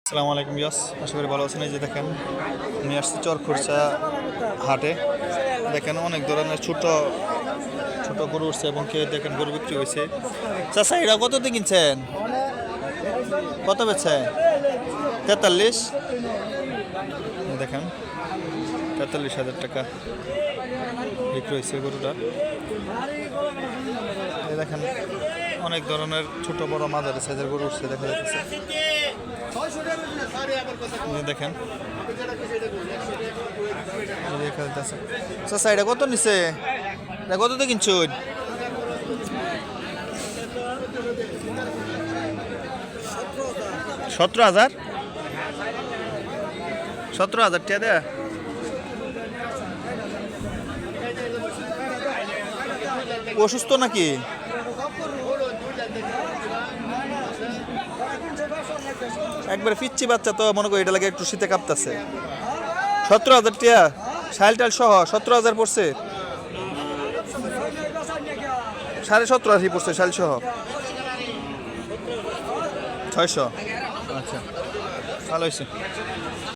আসসালামু আলাইকুম ইয়াস, আশা করি ভালো আছেন। এই যে দেখেন, আমি আসছি চরখুরসা হাটে। দেখেন অনেক ধরনের ছোট ছোট গরু উঠছে এবং কে দেখেন গরু বিক্রি হয়েছে। চাচা এটা কত দিয়ে কিনছেন? কত বেচছে? 43। দেখেন 43,000 টাকা বিক্রি হয়েছে গরুটা। এই দেখেন অনেক ধরনের ছোট বড় মাঝারি সাইজের গরু উঠছে দেখা যাচ্ছে। দেখেন চাচা এটা কত নিছে? এটা কত দিয়ে কিনছো? 17,000। 17,000 টাকা দেয়া। অসুস্থ নাকি? একবারে পিচ্ছি বাচ্চা তো, মনে করি এটা লাগে একটু শীতে কাঁপতেছে। 17,000 টাকা শাইল টাইল সহ 17,000 পড়ছে। 17,500 পড়ছে শাইল সহ। 600। আচ্ছা ভালো হয়েছে।